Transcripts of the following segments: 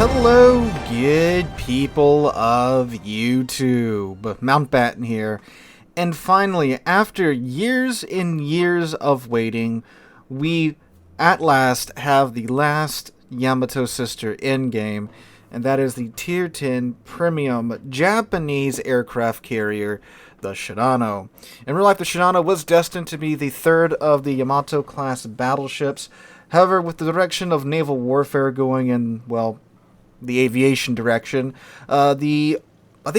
Hello, good people of YouTube. Mountbatten here. And finally, after years and years of waiting, we at last have the last Yamato sister in-game, and that is the Tier 10 Premium Japanese aircraft carrier, the Shinano. In real life, the Shinano was destined to be the third of the Yamato-class battleships. However, with the direction of naval warfare going in, well, the aviation direction, I think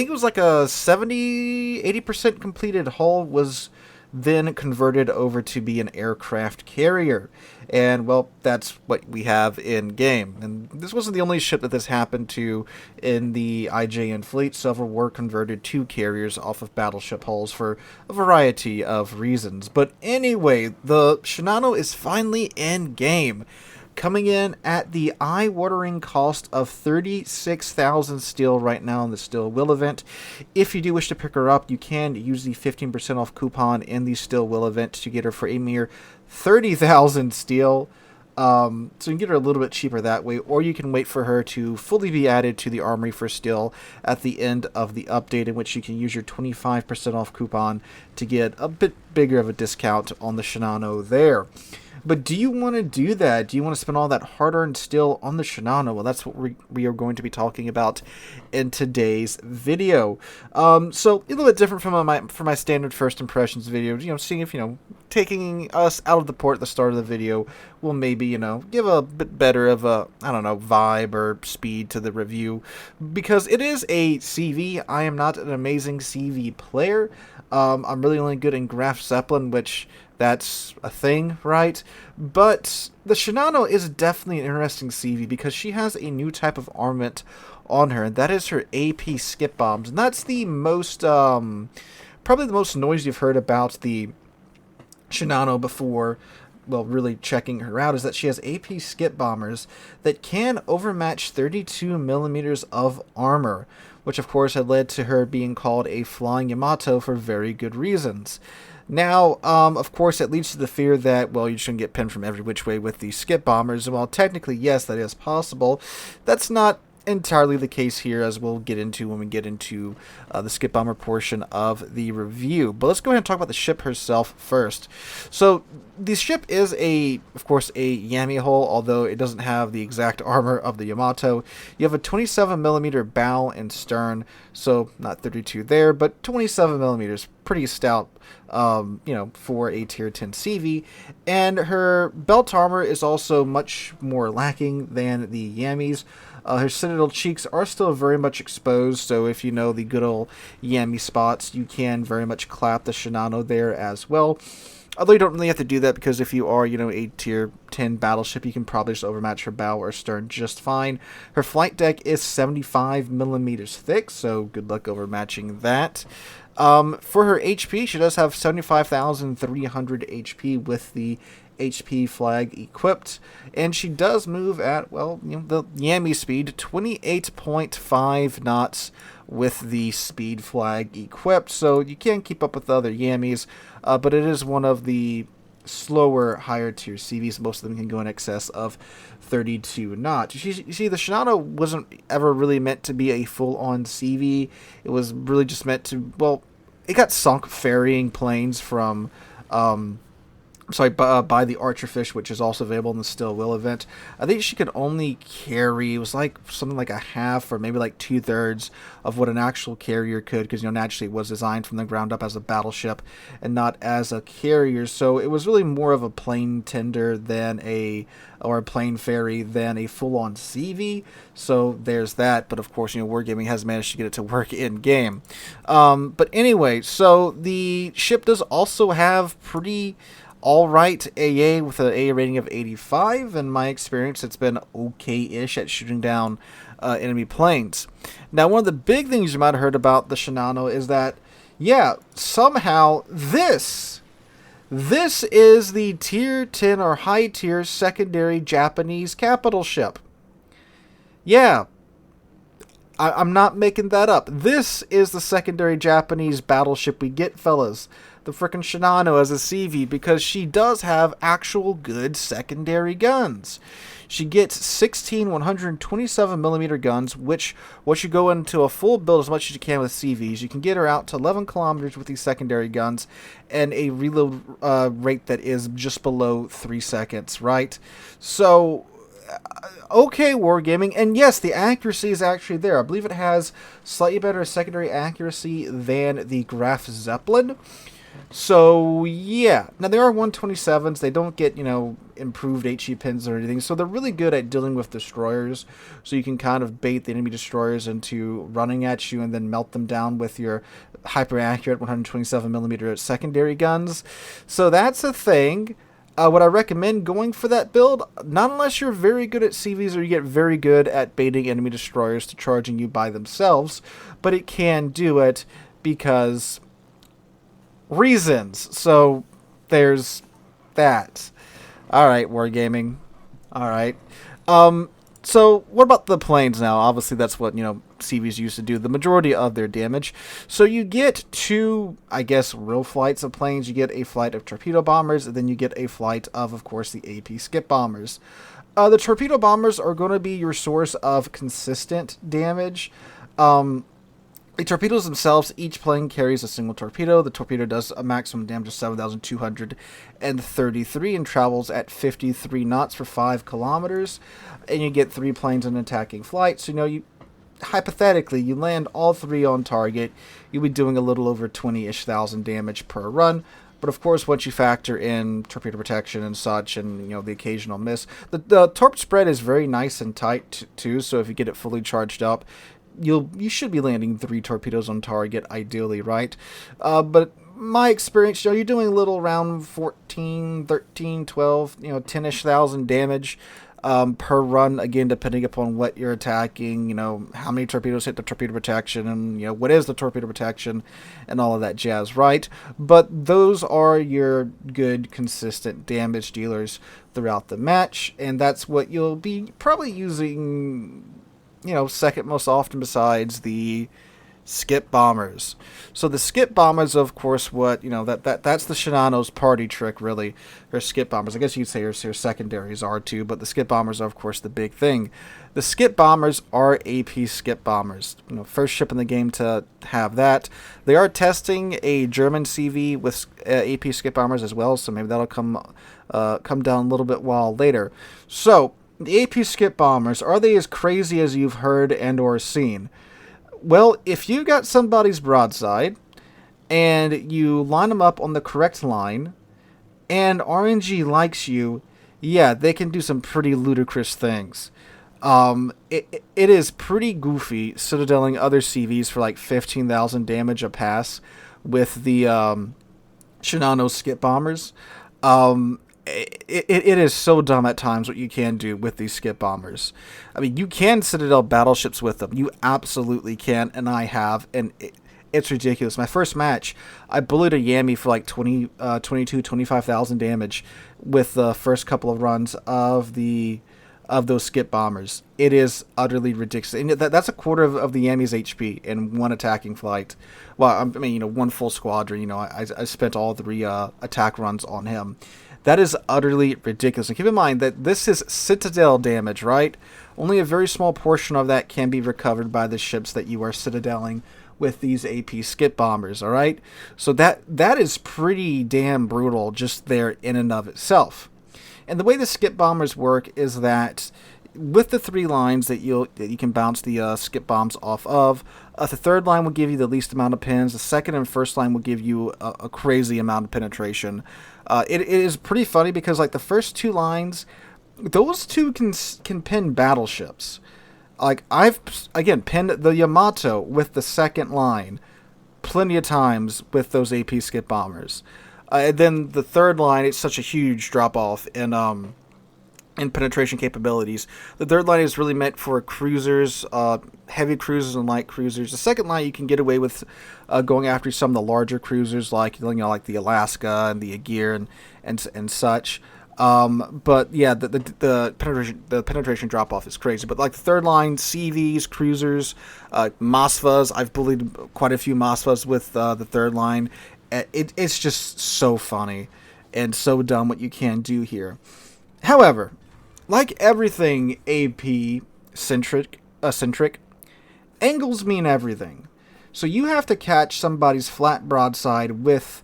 it was like a 80% completed hull was then converted over to be an aircraft carrier. And, well, that's what we have in game. And this wasn't the only ship that this happened to in the IJN fleet. Several were converted to carriers off of battleship hulls for a variety of reasons. But anyway, the Shinano is finally in game, coming in at the eye-watering cost of 36,000 steel right now in the Steel Will event. If you do wish to pick her up, you can use the 15% off coupon in the Steel Will event to get her for a mere 30,000 steel. So you can get her a little bit cheaper that way, or you can wait for her to fully be added to the Armory for Steel at the end of the update, in which you can use your 25% off coupon to get a bit bigger of a discount on the Shinano there. But do you want to do that? Do you want to spend all that hard-earned steel on the Shinano? Well, that's what we are going to be talking about in today's video. So a little bit different from my standard first impressions video. Seeing if taking us out of the port at the start of the video will maybe give a bit better of a vibe or speed to the review, because it is a CV. I am not an amazing CV player. I'm really only good in Graf Zeppelin, which that's a thing, right? But the Shinano is definitely an interesting CV because she has a new type of armament on her, and that is her AP skip bombs. And that's the most, probably the most noise you've heard about the Shinano before, well, really checking her out, is that she has AP skip bombers that can overmatch 32 millimeters of armor, which of course had led to her being called a flying Yamato for very good reasons. Now, of course, it leads to the fear that, well, you shouldn't get pinned from every which way with these skip bombers. And while technically, yes, that is possible, that's not entirely the case here, as we'll get into when we get into the skip bomber portion of the review. But let's go ahead and talk about the ship herself first. So the ship is of course a Yami hull, although it doesn't have the exact armor of the Yamato. You have a 27 millimeter bow and stern, so not 32 there, but 27 millimeters, pretty stout, for a tier 10 CV. And her belt armor is also much more lacking than the Yami's. Her citadel cheeks are still very much exposed, so if you know the good old Yami spots, you can very much clap the Shinano there as well. Although you don't really have to do that, because if you are, a tier 10 battleship, you can probably just overmatch her bow or stern just fine. Her flight deck is 75 millimeters thick, so good luck overmatching that. For her HP, she does have 75,300 HP with the HP flag equipped, and she does move at, well, the Yami speed, 28.5 knots with the speed flag equipped, so you can keep up with the other Yamis, but it is one of the slower higher tier CVs. Most of them can go in excess of 32 knots. You see, the Shinano wasn't ever really meant to be a full-on CV. It was really just meant to, well, it got sunk ferrying planes from by the Archerfish, which is also available in the Steel Will event. I think she could only carry, it was like something like a half or maybe like 2/3 of what an actual carrier could, because naturally it was designed from the ground up as a battleship and not as a carrier. So it was really more of a plane tender or a plane ferry than a full-on CV. So there's that. But of course, Wargaming has managed to get it to work in game. But anyway, so the ship does also have pretty alright AA with an A rating of 85. In my experience, it's been okay-ish at shooting down enemy planes. Now, one of the big things you might have heard about the Shinano is that, yeah, somehow this is the tier 10 or high tier secondary Japanese capital ship. Yeah, I'm not making that up. This is the secondary Japanese battleship we get, fellas. the frickin' Shinano as a CV because she does have actual good secondary guns. She gets 16 127mm guns, which once you go into a full build as much as you can with CVs, you can get her out to 11 kilometers with these secondary guns and a reload rate that is just below 3 seconds, right? So, okay, Wargaming, and yes, the accuracy is actually there. I believe it has slightly better secondary accuracy than the Graf Zeppelin. So, yeah. Now, there are 127s. They don't get, improved HE pins or anything. So, they're really good at dealing with destroyers. So, you can kind of bait the enemy destroyers into running at you and then melt them down with your hyper-accurate 127mm secondary guns. So, that's a thing. Would I recommend going for that build? Not unless you're very good at CVs or you get very good at baiting enemy destroyers to charging you by themselves. But it can do it because reasons. So there's that. Alright, Wargaming. Alright. So what about the planes now? Obviously that's what, CVs used to do the majority of their damage. So you get two, I guess, real flights of planes. You get a flight of torpedo bombers, and then you get a flight of course, the AP skip bombers. The torpedo bombers are going to be your source of consistent damage. The torpedoes themselves, each plane carries a single torpedo. The torpedo does a maximum damage of 7,233 and travels at 53 knots for 5 kilometers. And you get 3 planes in attacking flight. So, you hypothetically, you land all 3 on target. You'll be doing a little over 20-ish thousand damage per run. But of course, once you factor in torpedo protection and such, and the occasional miss, the torp spread is very nice and tight too. So if you get it fully charged up, you should be landing 3 torpedoes on target, ideally, right? But my experience, you're doing a little around 14, 13, 12, 10-ish thousand damage per run, again, depending upon what you're attacking, how many torpedoes hit the torpedo protection, and, what is the torpedo protection, and all of that jazz, right? But those are your good, consistent damage dealers throughout the match, and that's what you'll be probably using second most often besides the skip bombers. So the skip bombers, of course, that's the Shinano's party trick, really. Their skip bombers. I guess you'd say your secondaries are too, but the skip bombers are, of course, the big thing. The skip bombers are AP skip bombers. First ship in the game to have that. They are testing a German CV with AP skip bombers as well, so maybe that'll come down a little bit while later. So the AP skip bombers, are they as crazy as you've heard and or seen? Well, if you got somebody's broadside and you line them up on the correct line and RNG likes you, yeah, they can do some pretty ludicrous things. It is pretty goofy citadeling other CVs for like 15,000 damage a pass with the Shinano skip bombers. It is so dumb at times what you can do with these skip bombers. I mean, you can Citadel battleships with them. You absolutely can, and I have, and it's ridiculous. My first match, I bullied a Yami for like 25,000 damage with the first couple of runs of those skip bombers. It is utterly ridiculous. And that's a quarter of the Yami's HP in one attacking flight. Well, one full squadron. I spent all 3 attack runs on him. That is utterly ridiculous. And keep in mind that this is Citadel damage, right? Only a very small portion of that can be recovered by the ships that you are citadeling with these AP skip bombers, all right? So that is pretty damn brutal just there in and of itself. And the way the skip bombers work is that with the 3 lines that you can bounce the skip bombs off of, the third line will give you the least amount of pins. The second and first line will give you a crazy amount of penetration. It is pretty funny because like the first 2 lines, those 2 can pin battleships. Like I've again pinned the Yamato with the second line plenty of times with those AP skip bombers. And then the third line, it's such a huge drop off in penetration capabilities. The third line is really meant for cruisers, heavy cruisers and light cruisers. The second line you can get away with going after some of the larger cruisers like like the Alaska and the Aegir and such. But yeah, the penetration drop off is crazy. But like the third line, CVs, cruisers, Moskvas. I've bullied quite a few Moskvas with the third line. It's just so funny and so dumb what you can do here. However, like everything AP centric, angles mean everything. So you have to catch somebody's flat broadside with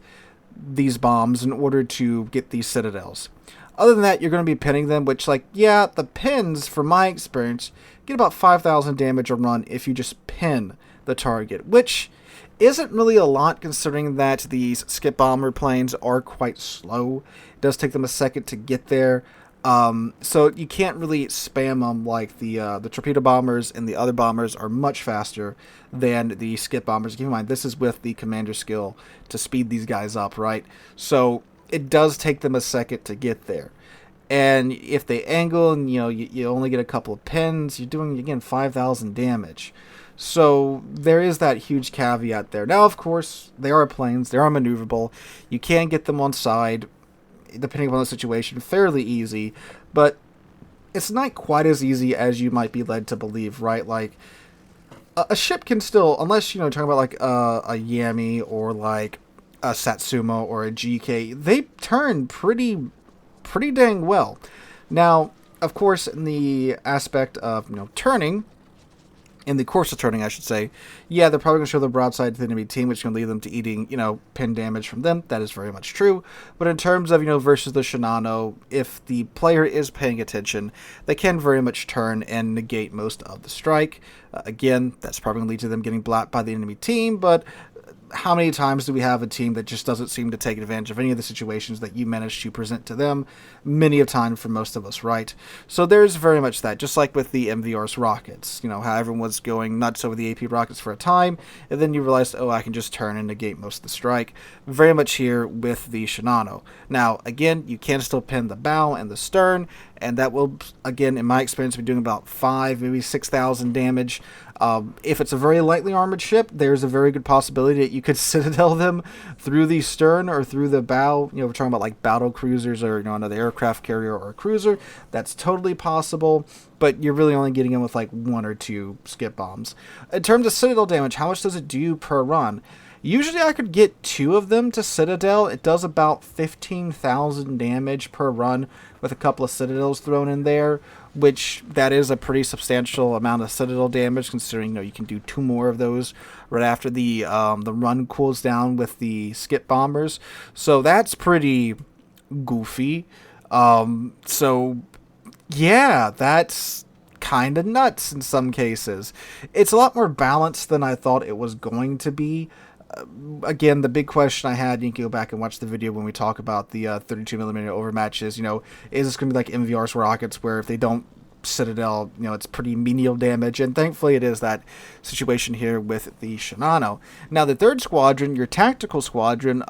these bombs in order to get these citadels. Other than that, you're going to be pinning them, which, like, yeah, the pins, from my experience, get about 5,000 damage a run if you just pin the target, which isn't really a lot considering that these skip bomber planes are quite slow. It does take them a second to get there. So you can't really spam them like the torpedo bombers and the other bombers are much faster than the skip bombers. Keep in mind, this is with the commander skill to speed these guys up, right? So it does take them a second to get there. And if they angle and, you only get a couple of pins, you're doing, again, 5,000 damage. So there is that huge caveat there. Now, of course, they are planes. They are maneuverable. You can get them on side, depending upon the situation, fairly easy. But it's not quite as easy as you might be led to believe, right? Like, a ship can still, unless, talking about like a Yami or like a Satsuma or a GK, they turn pretty dang well. Now, of course, in the aspect of, turning, in the course of turning, I should say, yeah, they're probably going to show the broadside to the enemy team, which is going to lead them to eating, pin damage from them. That is very much true. But in terms of, versus the Shinano, if the player is paying attention, they can very much turn and negate most of the strike. Again, that's probably going to lead to them getting blapped by the enemy team, but how many times do we have a team that just doesn't seem to take advantage of any of the situations that you manage to present to them? Many a time for most of us, right? So there's very much that, just like with the MVR's rockets. How everyone was going nuts over the AP rockets for a time, and then you realized, oh, I can just turn and negate most of the strike. Very much here with the Shinano. Now, again, you can still pin the bow and the stern, and that will, again, in my experience, be doing about 5,000, maybe 6,000 damage. If it's a very lightly armored ship, there's a very good possibility that you could citadel them through the stern or through the bow. We're talking about like battle cruisers or another aircraft carrier or a cruiser. That's totally possible, but you're really only getting in with like 1 or 2 skip bombs. In terms of citadel damage, how much does it do per run? Usually I could get 2 of them to citadel. It does about 15,000 damage per run with a couple of citadels thrown in there, which that is a pretty substantial amount of citadel damage considering you can do 2 more of those right after the run cools down with the skip bombers. So that's pretty goofy. So yeah, that's kind of nuts in some cases. It's a lot more balanced than I thought it was going to be. Again, the big question I had, you can go back and watch the video when we talk about the 32mm overmatches, is this going to be like MVR's rockets where if they don't citadel, it's pretty menial damage, and thankfully it is that situation here with the Shinano. Now, the 3rd squadron, your tactical squadron,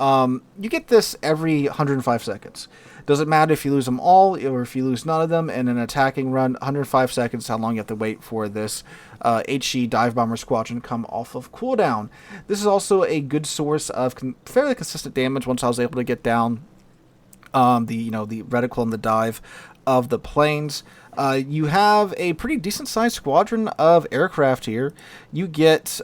you get this every 105 seconds. Doesn't matter if you lose them all or if you lose none of them in an attacking run. 105 seconds, how long you have to wait for this HE dive bomber squadron to come off of cooldown. This is also a good source of fairly consistent damage once I was able to get down the reticle and the dive of the planes. You have a pretty decent sized squadron of aircraft here. You get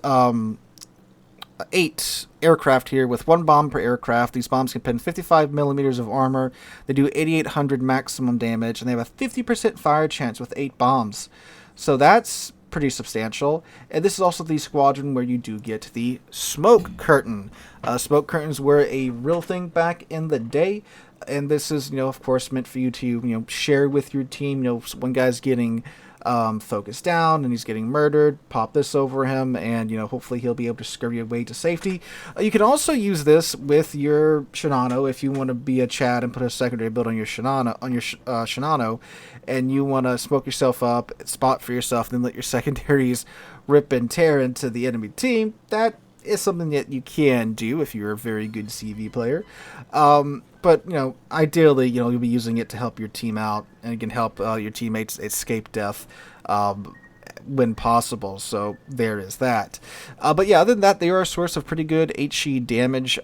8 aircraft here with 1 bomb per aircraft. These bombs can pin 55 millimeters of armor. They do 8,800 maximum damage, and they have a 50% fire chance with 8 bombs. So that's pretty substantial. And this is also the squadron where you do get the smoke curtain. Smoke curtains were a real thing back in the day. And this is, of course, meant for you to, share with your team. One guy's getting focused down and he's getting murdered, pop this over him, and hopefully he'll be able to scurry away to safety. You can also use this with your Shinano if you want to be a Chad and put a secondary build on your Shinano, and you want to smoke yourself up, spot for yourself, then let your secondaries rip and tear into the enemy team. That is something that you can do if you're a very good CV player. But, ideally, you'll be using it to help your team out and it can help your teammates escape death when possible. So there is that. But yeah, other than that, they are a source of pretty good HE damage.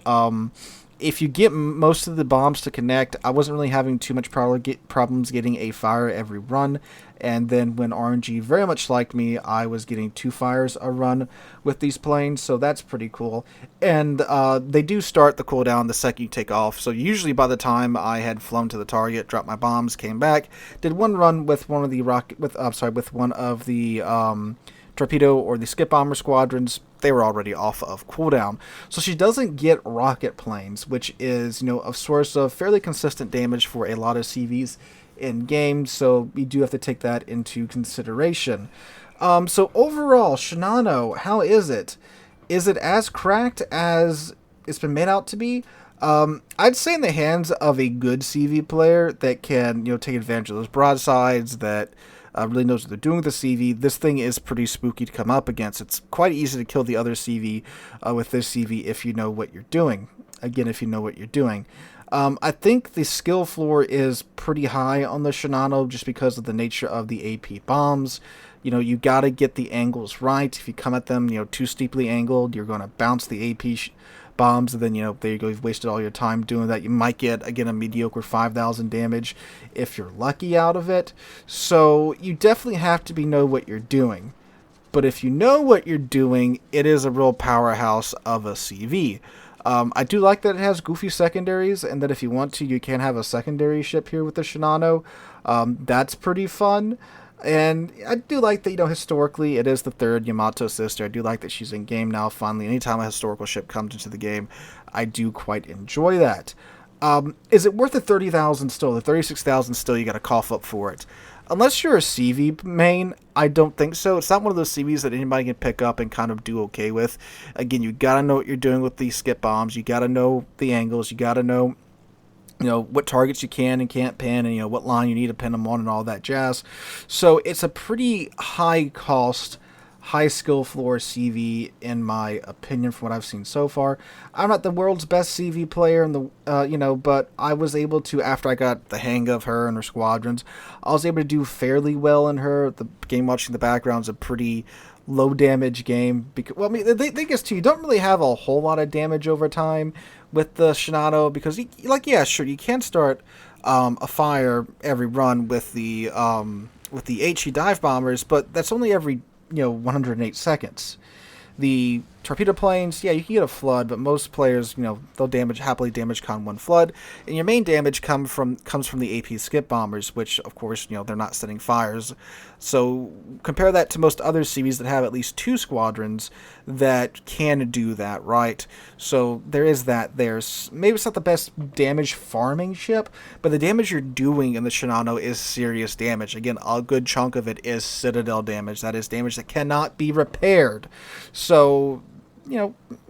if you get most of the bombs to connect, I wasn't really having too much problems getting a fire every run. And then when RNG very much liked me, I was getting 2 fires a run with these planes, so that's pretty cool. And they do start the cooldown the second you take off, so usually by the time I had flown to the target, dropped my bombs, came back, did one run with one of the torpedo or the skip bomber squadrons, they were already off of cooldown. So she doesn't get rocket planes, which is, a source of fairly consistent damage for a lot of CVs in game, so you do have to take that into consideration. So overall, Shinano, how is it? Is it as cracked as it's been made out to be? I'd say in the hands of a good CV player that can, take advantage of those broadsides, that really knows what they're doing with the CV, this thing is pretty spooky to come up against. It's quite easy to kill the other CV with this CV if you know what you're doing. Again, if you know what you're doing. I think the skill floor is pretty high on the Shinano just because of the nature of the AP bombs. You got to get the angles right. If you come at them, too steeply angled, you're going to bounce the AP bombs, and then, there you go, you've wasted all your time doing that. You might get, again, a mediocre 5,000 damage if you're lucky out of it. So you definitely have to know what you're doing. But if you know what you're doing, it is a real powerhouse of a CV. I do like that it has goofy secondaries, and that if you want to, you can have a secondary ship here with the Shinano. That's pretty fun. And I do like that, historically, it is the 3rd Yamato sister. I do like that she's in game now, finally. Anytime a historical ship comes into the game, I do quite enjoy that. Is it worth the 30,000 still? The 36,000 still, you got to cough up for it. Unless you're a CV main, I don't think so. It's not one of those CVs that anybody can pick up and kind of do okay with. Again, you got to know what you're doing with these skip bombs. You got to know the angles. You got to know what targets you can and can't pin, and what line you need to pin them on and all that jazz. So it's a pretty high cost, high skill floor CV in my opinion from what I've seen so far. I'm not the world's best CV player in the but I was able to, after I got the hang of her and her squadrons, I was able to do fairly well in her. The game watching in the background is a pretty low damage game because, well, I mean, the thing is too, you don't really have a whole lot of damage over time with the Shinano because, yeah, sure, you can start a fire every run with the HE dive bombers, but that's only every 108 seconds. The torpedo planes, yeah, you can get a flood, but most players, they'll happily damage con 1 flood, and your main damage comes from the AP skip bombers, which, of course, they're not setting fires. So compare that to most other CVs that have at least 2 squadrons that can do that, right? So there is that. Maybe it's not the best damage farming ship, but the damage you're doing in the Shinano is serious damage. Again, a good chunk of it is Citadel damage. That is damage that cannot be repaired. So,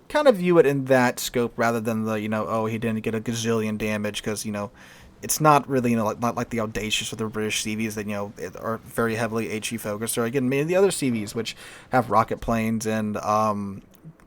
kind of view it in that scope rather than the, oh, he didn't get a gazillion damage because, it's not really, not like the Audacious or the British CVs that, are very heavily HE focused, or again, many of the other CVs which have rocket planes and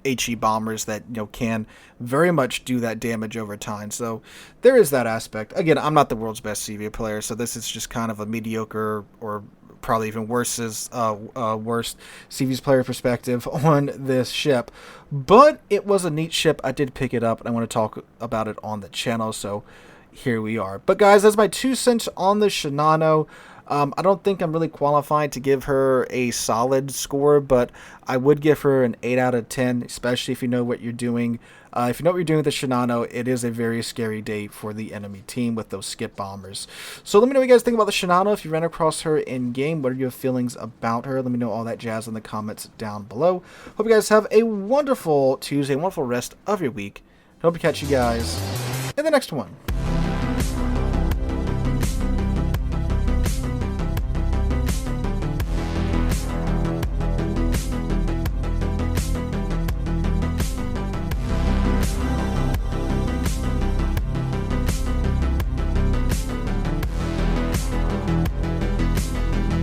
HE bombers that, can very much do that damage over time. So there is that aspect. Again, I'm not the world's best CV player, so this is just kind of a mediocre or probably even worse worst CV's player perspective on this ship. But it was a neat ship. I did pick it up, and I want to talk about it on the channel, so here we are. But guys, that's my 2 cents on the Shinano. I don't think I'm really qualified to give her a solid score, but I would give her an 8 out of 10, especially if you know what you're doing. If you know what you're doing with the Shinano, it is a very scary day for the enemy team with those skip bombers. So let me know what you guys think about the Shinano. If you ran across her in game, what are your feelings about her? Let me know all that jazz in the comments down below. Hope you guys have a wonderful Tuesday, wonderful rest of your week. Hope to catch you guys in the next one.